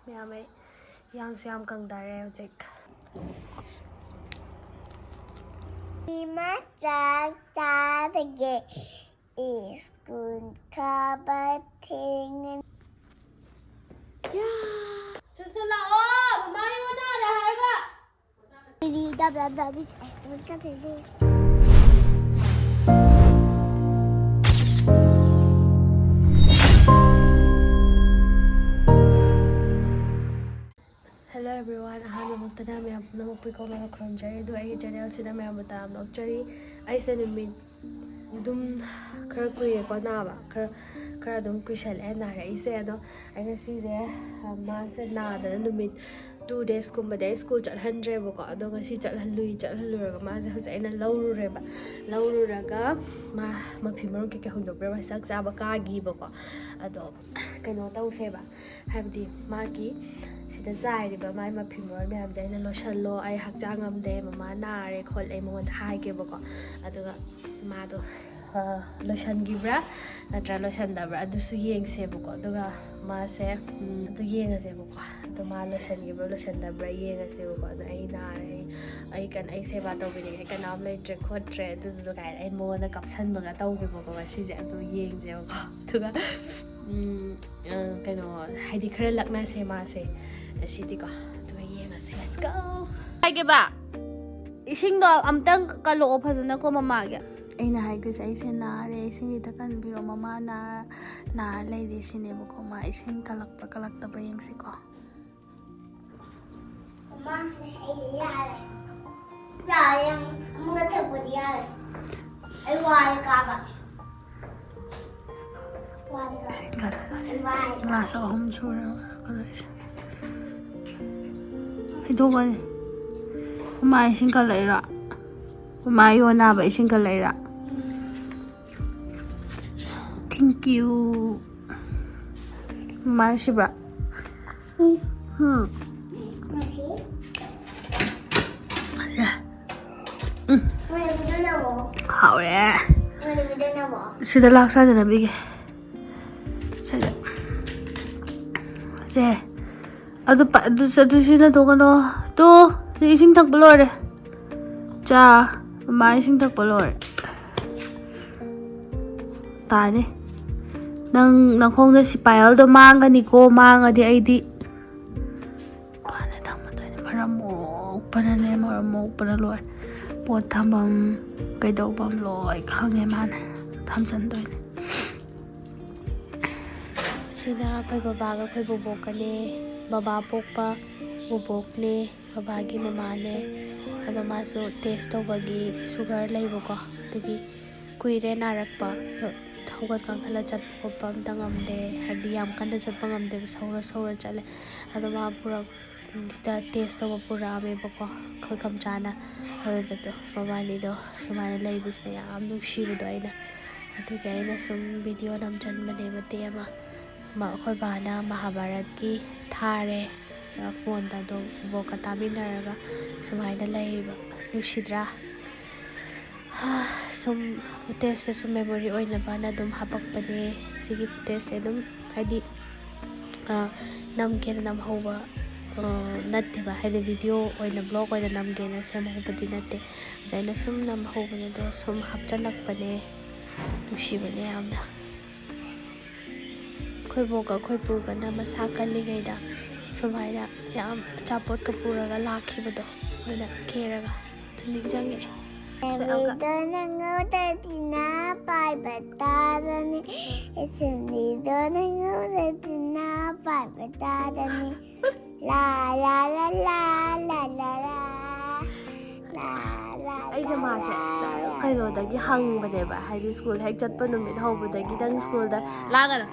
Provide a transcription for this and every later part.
ꯃꯌꯥꯝ ꯌꯥꯡꯁꯨ ꯌꯥꯝ ꯀꯪꯗꯔꯦ ꯍꯧꯖꯤꯛ Ima chadage is good kabating. Hello everyone, ahanamagtada mayam namukpiko na khronjari do ai channel sida mayam taram lokchari ai se numit dum khra kuye ko na ba khra dum kuishal e na ra ise ado ai na si je ma se na da numit 2 days kumba day school chal handre bo ko ado nga si chal halui ra ma se ai na lawru re ba lawru ra ga ma phimaro ke hondo pre ba sak sa ba ka gi bo ko ado kaino tau se ba habdi ma gi sida zairiba mai maphimor myam jaina loshallo ai hakchang amde mama nare khol ai mon haige bako aduga mado loshan gibra natra loshan dabra adusu yeng se bako aduga ma se adu yeng ase bako adu ma loshan gibra loshan dabra yeng ase bako adu ai nare ai kan ai se ba to bini ai kan am lai tre khotre adu du kai ai mon na kapsan baga taw ge bako si je adu yeng je bako aduga kaino haidi khara lakna se ma se asidi ko tuwa yengase let's go haige ba ising do amtang kalo phajana ko mama ge aina haige sai se nare ising ita kan biro mama na lai ri sine bu ko ma ising kalak ta bra yengsi ko Mama se ai yare ya yang mga thabo yare ai wai ka ba glass of home sura Idogani Mama ising ka laira Mama yona ba ising ka laira Thank you Mama shibra Haure Sida laksa dana bige Sida Se adu sina to kano to ising thak balore cha ma ising thak balore tane nang khong da sipayal do mangani ko mangadi aidi pana thamma to maramok pana lor pot thambam kaidau bam loi khange man thamsan doine sida khoi baba ga khoi bobok kane baba pokpa bobok ne baba gi mama ne ado maso test tobagi sugar leiboko tagi kuire narakpa thogat kankhala chat kopam tangamde hadi yam kanda chat pangamde saura chale ado ma pura sta test toba pura me boko khoi kam chana ado to baba ni do sumana leibis ne yam nukshibu do aina ado ga aina sum video nam chan mane mate ma khoi bana mahabharat ki thare phone da do boka taminaraga sumaina laiba nushidra sum footage sum memory oina bana dum hapakpane sigi footage dum hadi namgen nam hoba natte ba hadi video oina blog oina namgen sem hobadi natte daina sum nam hobane do sum hapchalakpane nushibane amna khoi boka khoi puga na masa kalligaida sumaina yam chapot ka puraga lakhibodo oina keraga ninjange Dona ngota tina pai batadani isni dona ngota tina pai batadani la la la la la la la ai na mase kaino dagi hangbane ba high school hek chatpa numit hobadagi dang school da lagana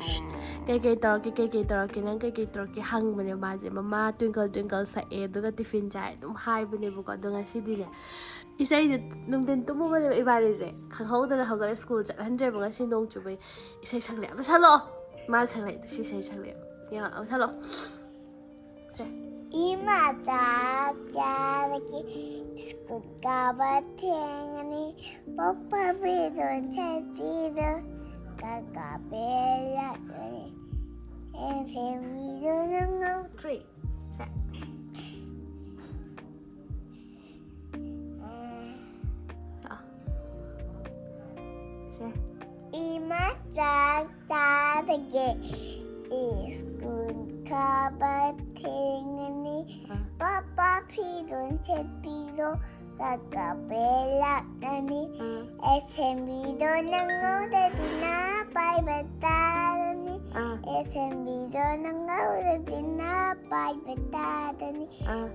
kai toraki nang kai toraki hangbane maje mama twinkle sa e duga tiffin chai dum hai bane bu ko dunga sidine isai je nungden tumu bane ibare je khanghaudana hagala school chat handre ba si nong chubai isai sangle ba salo ma sangle si sai sangle ya salo se Ima chadage is good kabating papa bidon chatido kakapela SMB don't know. 3 set say Ima cha cha the gate is good kabatini. Papa don't check piso kakapela nani. SMB don't know that dina by batani. SMB don't know that dina by batani.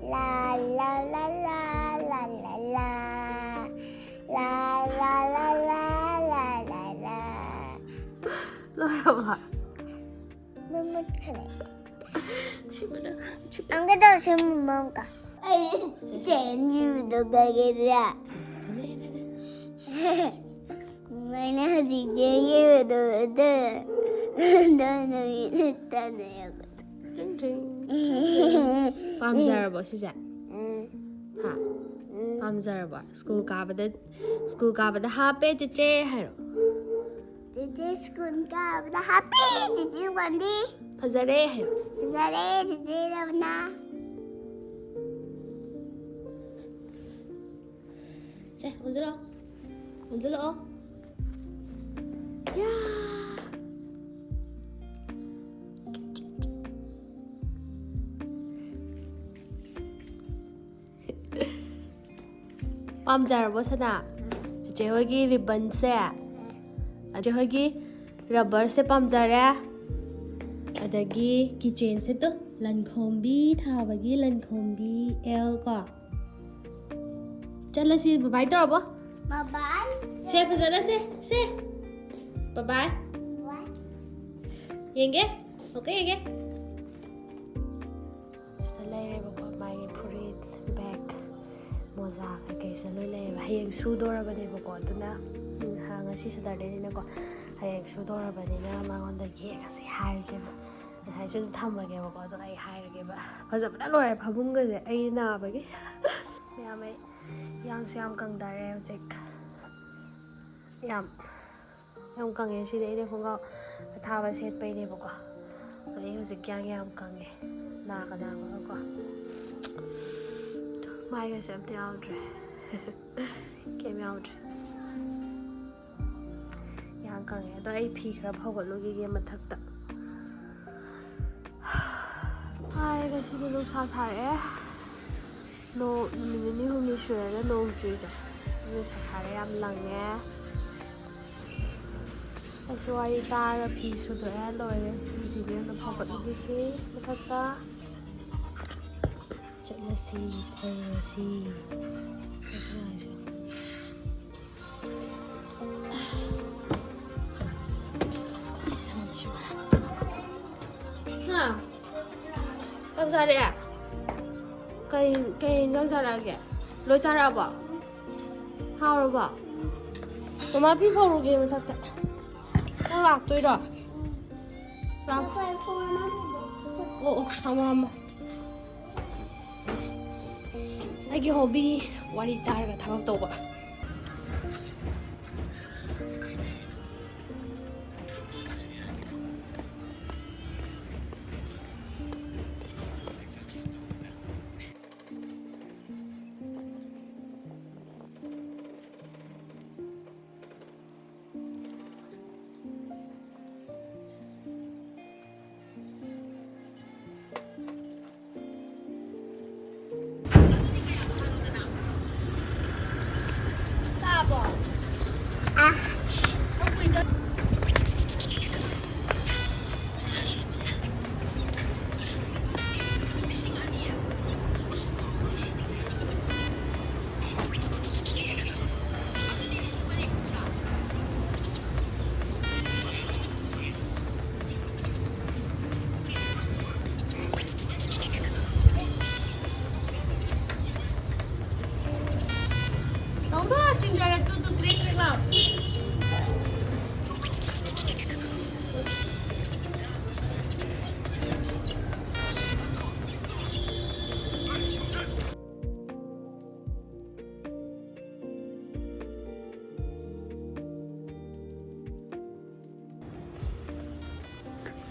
La la la la la la la. La la la la la la la. Laura Mama kare. Chimana Ang ganda sa mama ka. Ay, senyu do gagara. Mana si senyu do do. Don't know it. Ding ding pamzarabo size ha pamzarabo school kabada hape cheche haro This school ka the happy. This is one day. phajare haro Zare, this is na. se unzalo ya pamzarabo sana cheche hogi ribbon se aje hogi rubber se pamzare adagi keychain se to lankhombi thabagi lankhombi l ko chalasi bye torabo Bye-bye. se phajara se bye bye What? yenge okay yenge sta laire ba mai furit bag moza ka kai sa loi lai ba hayeng su dora ba ne ba ko tuna ha ngasi saturday ni na ko hayeng su dora ba ni na ma ngon da ge ka si har je ba sai chu tham ba ge ba ko to ai hai ge ba phaja ba loi phabum ga je ai na ba ge ya mai yang su yam kang da re jek yam kang ye si de khong ga tha ba set pai ne ba ko ai hu jek yam kang ye na ka na ba ko mai ga sem te audre kem audre yang kang ye da ai phi khra phau ga lo ge mathak ta ai ga si lu sa sa e no ni hu mi shwe ga no ju ja lu sa sa re yam lang ye asu ai ta ga phi su do e lo ye si si ge no phau ga lo ge si mathak ta chatlassi phayasi sasai ha chak sa re kai nang sa ra ge lo cha ra ba ha ro ba mama phi phau ro ge ma thak ta nang lak toi ro lak sama ꯑꯩꯒꯤ hobby ꯋꯥꯔꯤ ꯇꯥꯔꯒ ꯊꯕꯛ ꯇꯧꯕ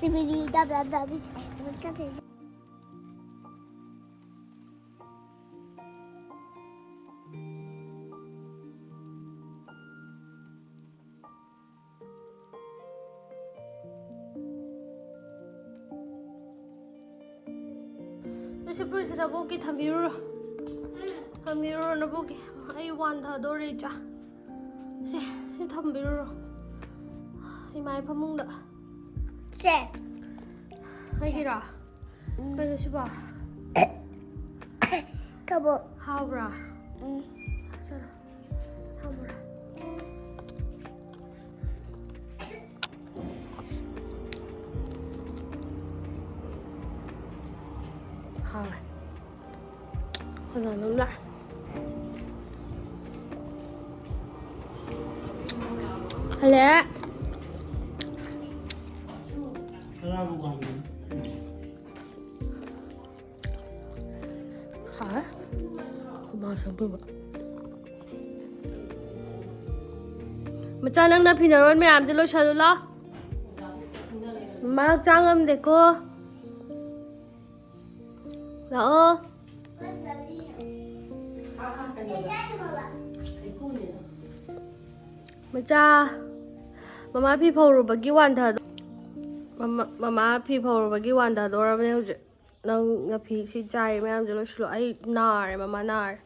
Sibidi dab dab dab is estimate. This is a book. It's a mirror. A mirror on a book. I want a dorija. See, it's a mirror. In my pamunda. Say. I hear a. Can you see? Kabo. How, bra? So, how, bra? How? Hold on, đúng lại. Hello. Hả? Không bao giờ bự. Mà cha nâng na phi nào rồi mẹ làm gì lo sợ lo. Mà trang âm để cô. Lỡ. Macha, mama people ru bagi wan tha, mama people ru bagi wan tha dora bne hoje, nang na phi si chai me am jelo shlo ai nar mama nar,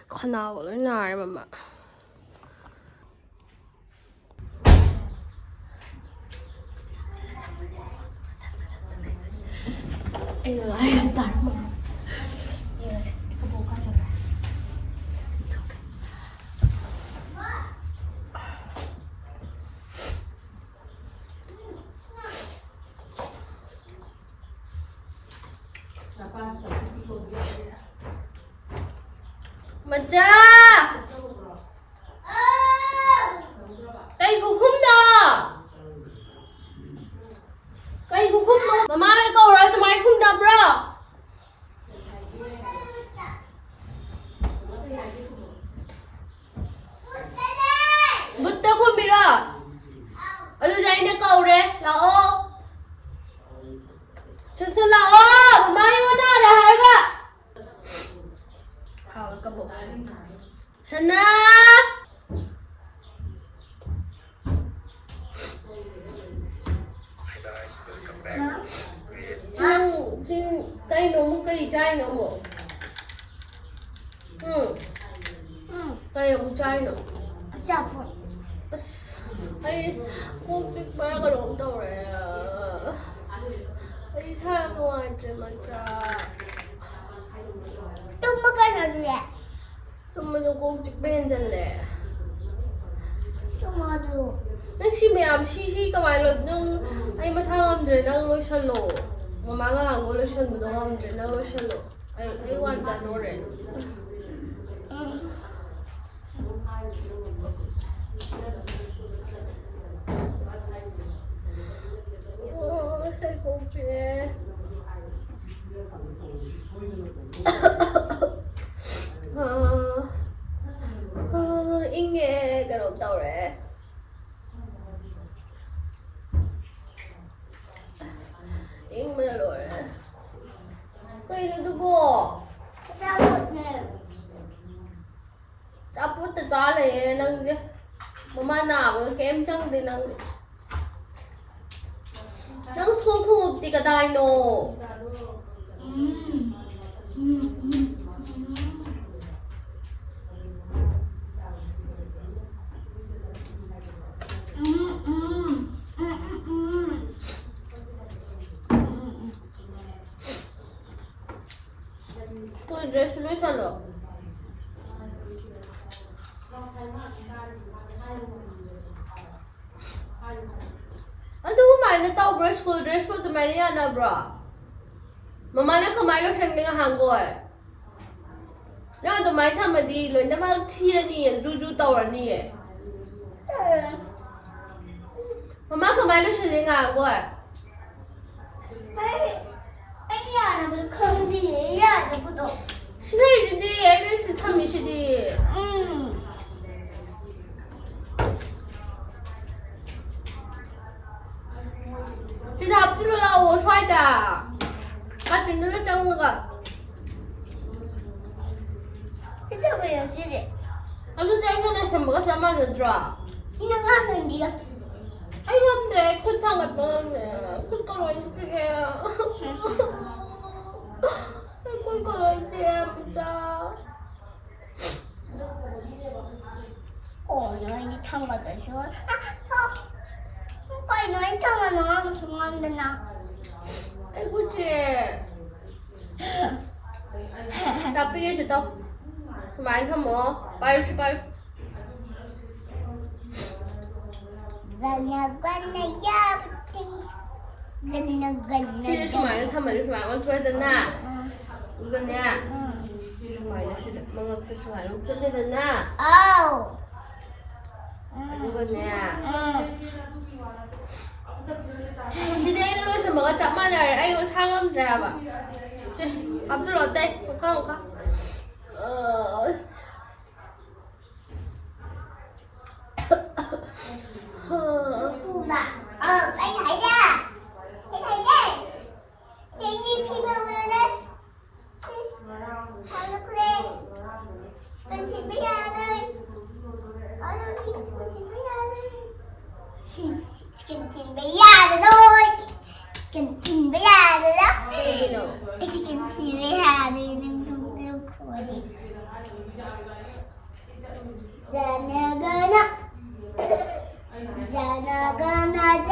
khana lo nar mama. Ai lai si tar mama. Iya sih, kebuka coba. Macha! Cây khum đó. Cây khum đó. Mama lại câu rồi tụi mày khum đập rồi. Bút tao khum bị rồi. Ở đây này câu rồi là ô. Thật sự là ô. Mama yêu nó là hay quá. Sana! Cây nó một cây chai nó một. Cây một chai nó. Chập. Ay, kung parang ganun daw eh. Ay, sana ko nga macha. Tumakan na. Tumado kong chikben dyan le. Tumado. Nang si Ma'am, si kamalod nung ay masangam dyan ang lo siya lo. Mamanga ang lo siya mo nung dyan ang lo siya lo. Ay want that no rin. Oh, say kong chine. Inge ganun daw re. Ing manalo re. Kaya nadugo. Chapot ta chala eh nang mama na mo kem chang din nang school po ti ka dai no. Tôi dress lo siya lo. Ano kumain na tao bro, school dress mo tumari na bro. Mama na kumain lo siya nga hanggo eh. Na tumari tama di lo, na mag-tira niya, juju tawar niya. Mama kumain lo siya nga hanggo eh. Anh nhà là không gì ấy à, nó có độ. 신나이지 디, 애기스 탐이시디. 진짜 짱우가. 진짜 왜 여시지? 아무튼 앵간에서 뭐가 싸마는 들어. 이런 거 하면 니가 아이고 안돼 콧상을 뻔했네. 콧가루 인식해. 콧가루 인식해 진짜. nói đi thăm vào cái xuống thôi coi nói thăm là nó không ngon bên nào 아이고 지. 나 삐게 싶다. 많이 사 먹어. 빨리 빨리. Dần gần này ra đi dần gần这是买的，他们就是买完出来的呢。一个呢，这是买的是的，妈妈这是买的真的的呢。 oh 一个呢。今天为什么个这么点人？哎呦，差个不吧？这，啊，这老呆，我看我看。不吧anh thấy ra anh thấy đây đây như khi đâu lên đây còn nó lên cần chị bây giờ đây có đâu thì cần chị bây giờ đây cần chị bây giờ rồi thôi cần chị bây giờ rồi đó cần chị bây giờ rồi đừng không yêu khổ đi giờ nè gơ nó 자나가나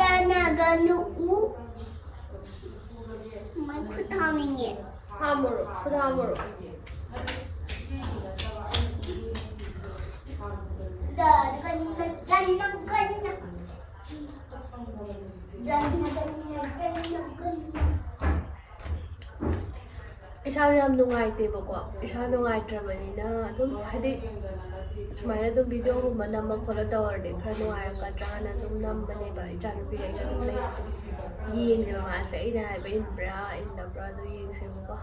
정말 쿠타밍이 함으로, 그다음으로. 이사를 한 nungainab 이사 nungainab만이나 좀 하디 수마이나 좀 비디오만 남아 콜라더어데 khra nungairaqadrana dum nambaneba ichanupi aina dum leise yengse mase aina haiba inbra indabra do yengse muko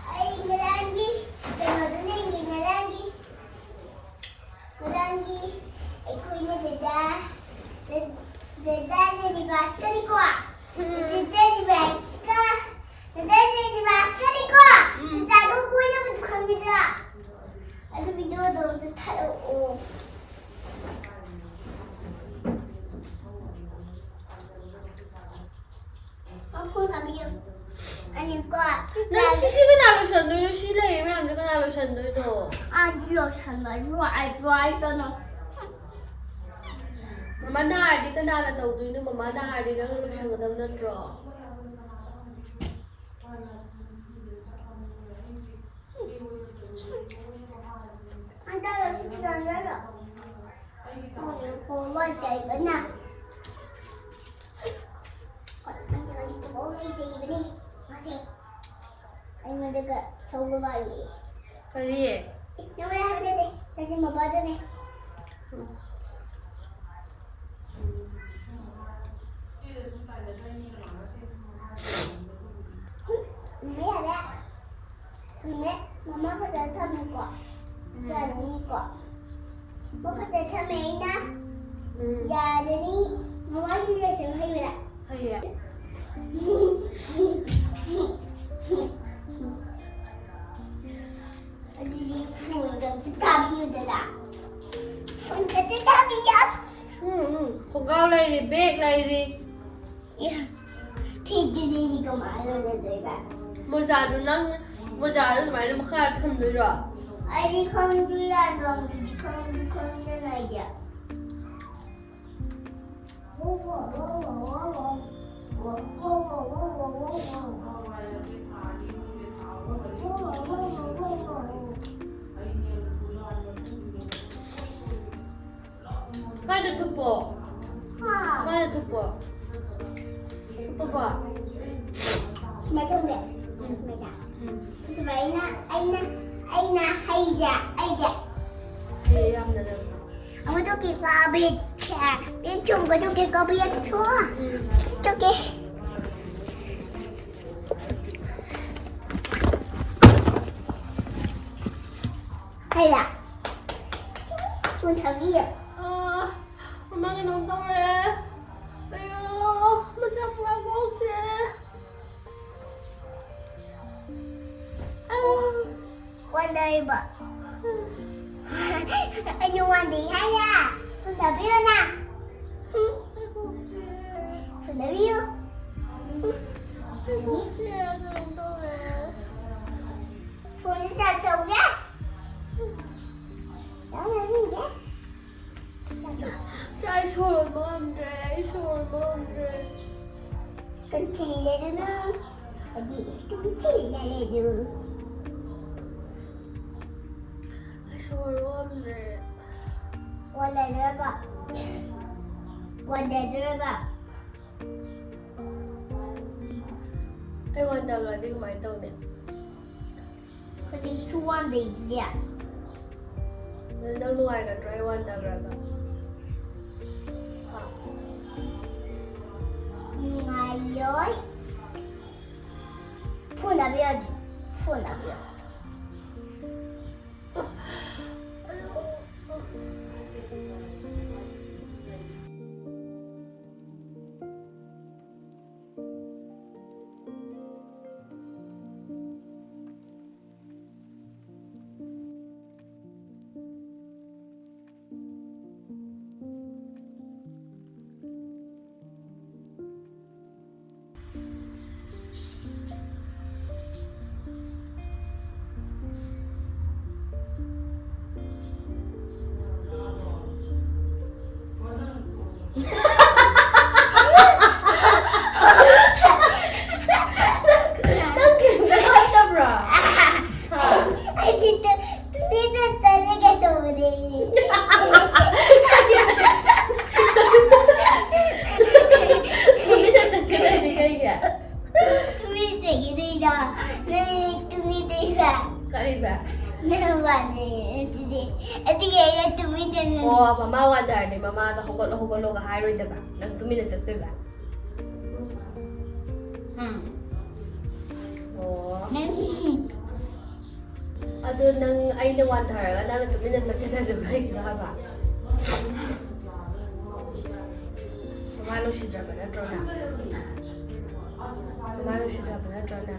ai ngarangi ngarangi ngarangi ngarangi ikunya deda jadi basket di kuah deda di basket deda jadi basket di kuah deda aku kuahnya bukan gitu ada video dong deda oh aku tapi 아니 과. 난 시식은 알로션도 시래 이면 안 되는 알로션도. 아, 니로션 말 좋아해 너. 엄마 나 알디 그나라 떠도 엄마 나 알디랑 로션 거든 너트로. 안다가 시식 안 되라. 이거 뭘 때이거나. Masih, anh mau dekat sawo lagi. 그래. Nama dah ada deh, tadi mau baca nih. Ini ada, ini mama kerja sama kok, dan ini kok, mau kerja sama Ina, ya jadi mama juga sama Ina. 그래. Jadi udah tetapi udah udah tetapi ya 고가ው ላይ ቤቅ ላይ ya jadi ini kemana udah coba 모자도 난 모자도 많이 먹어야 힘들어. ini kondulan dong di kondulan aja 빨리 덮어. 빨리 덮어. 덮어봐. macam deh macam coba Aina aja 네, 한번 aku tuh kita baca dia coba tuh kita baca oke hay là muốn thử đi 엄마가 너무 더워해. 왜 Baby. And you want the higher? For the view now. For the view. For the set of that. I saw mom dress, Continue now. This continue. I saw mom dress. What did you about? What did you about? I wonder what I think my dog did. Because it's 2 1 yeah. Don't know I got try one dog rubber. Ngaore. Phun up your. I did the Oh, Mama wonder ni Mama the hugolo ga high the back. Nang 2 minutes at the back. Oh. Ado nang ay na wonder ga nang 2 minutes at the back na ba. Mama lo si drop na draw na. Mama lo si drop na draw na.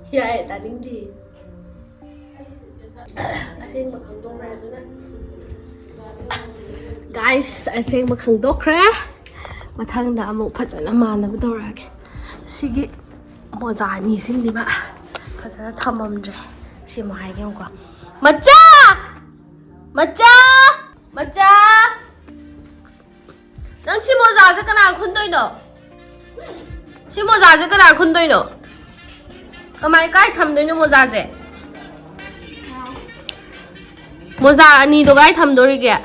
Yeah, ta ding di. Asing makhangdok ra na. Guys, asing makhangdok ra. Mathangda amuk phajana manaba dorage. Sigi moja ni simdi ba. Phajana thamamdre. Si mo hai gyam ko. Macha! Nang si moja je kana khundoi no. Si moja je kana khundoi no. Kamai kai thamdoi no moja je. Moja ani do gai thamdori ge.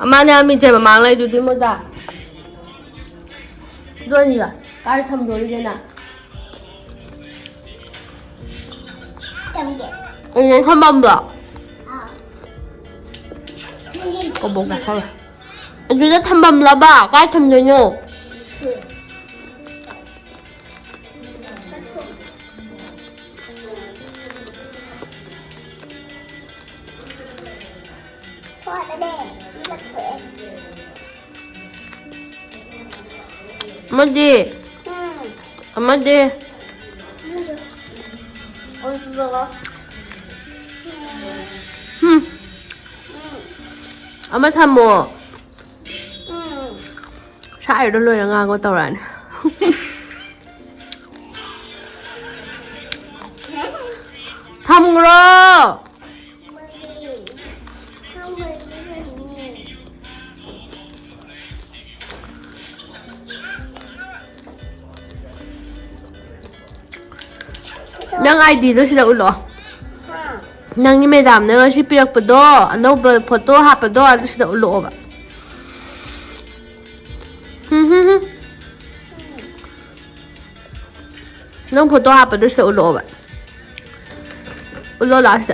Amane ami je ba mang lai du di moja. Do ni ga kai thamdori ge na. Ini thambam da. Ko bong ka sa. Adu da thambam la ba, kai thamdoi no. Amadi. Ama tham mo. Sai đó luôn là ngang con tàu rán. Tham rồi. Nang ID đó sila ulo. Nang ni madam na si pirak pa do. Ano ba photo ha pa do ano sila ulo ba. Nang photo ha pa do sila ulo ba. Ulo last.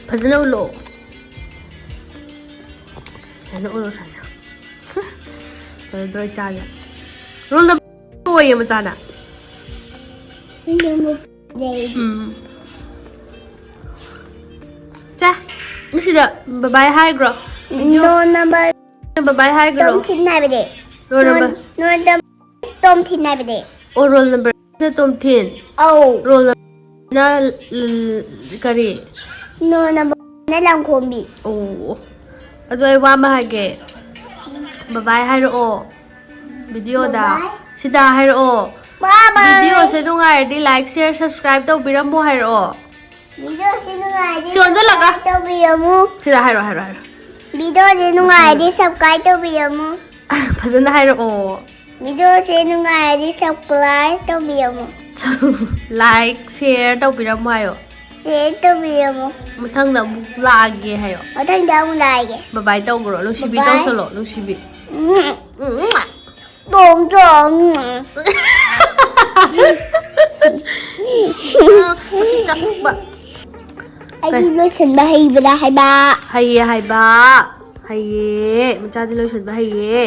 Pazana ulo. Ano ulo sana. ꯐꯖꯗ꯭ꯔꯣꯏ ꯆꯥꯒꯦ roll number ꯑꯣꯏꯌꯦ ꯃꯆꯥꯅ ꯆꯥ ꯉꯁꯤꯗ ꯕꯕꯥꯏ ꯍꯥꯏꯒ꯭ꯔꯣ video number ꯕꯕꯥꯏ ꯍꯥꯏꯒ꯭ꯔꯣ Tom Tin Nabide. Roll number No Tom Tin Nabide. ꯑꯣ ꯔꯣꯜ ꯅꯝꯕꯔ ꯇꯣꯝꯊꯤꯟ Oh. ꯔꯣꯜ ꯅꯝꯕꯔꯅ ꯀꯔꯤ No number Langkombi. ꯑꯣ ꯑꯗꯣ ꯑꯩ ꯋꯥ ꯑꯃ ꯍꯥꯏꯒꯦ ꯕꯕꯥꯏ ꯍꯥꯏꯔꯛꯑꯣ ꯚꯤꯗꯤꯑꯣꯗ ꯁꯤꯗ ꯍꯥꯏꯔꯛꯑꯣ Bye bye. ꯚꯤꯗꯤꯑꯣꯁꯦ ꯅꯨꯡꯉꯥꯏꯔꯗꯤ ꯂꯥꯏꯛ ꯁꯤꯌꯔ ꯁꯕꯁꯀ꯭ꯔꯥꯏꯕ ꯇꯧꯕꯤꯔꯝꯃꯣ ꯍꯥꯏꯔꯛꯑꯣ Video sinungaidi ꯁꯤ ꯑꯣꯟꯁꯤꯜꯂꯒ subscribe tꯧꯕꯤꯔꯝꯃꯨ. ꯁꯤꯗ ꯍꯥꯏꯔꯛꯑꯣ Video sinungaidi subscribe tꯧꯕꯤꯔꯝꯃꯨ. ꯐꯖꯅ ꯍꯥꯏꯔꯛꯑꯣ Video sinungaidi subscribe tꯧꯕꯤꯔꯝꯃꯨ. ꯂꯥꯏꯛ ꯁꯤꯌꯔ ꯇꯧꯕꯤꯔꯝꯃꯣ ꯍꯥꯏꯌꯣ Share tꯧꯕꯤꯔꯝꯃꯨ. ꯃꯊꯪꯗ ꯑꯃꯨꯛ ꯂꯥꯛꯑꯒꯦ ꯍꯥꯏꯌꯣ ꯃꯊꯪꯗ ꯑꯃꯨꯛ ꯂꯥꯛꯑꯒꯦ. ꯕꯕꯥꯏ ꯇꯧꯈ꯭ꯔꯣ ꯅꯨꯡꯁꯤꯕꯤ Bye-bye. ꯇꯧꯁꯜꯂꯣ ꯅꯨꯡꯁꯤꯕꯤ ꯇꯣꯡ ꯇꯣꯡ. ꯃꯁꯤ ꯆꯥꯊꯣꯛꯄ ꯑꯩꯗꯤ ꯂꯣꯏꯁꯟꯕ ꯍꯩꯕ꯭ꯔꯥ ꯍꯥꯏꯕ. ꯍꯩꯌꯦ ꯍꯥꯏꯕ ꯍꯩꯌꯦ ꯃꯆꯥꯗꯤ ꯂꯣꯏꯁꯟꯕ ꯍꯩꯌꯦ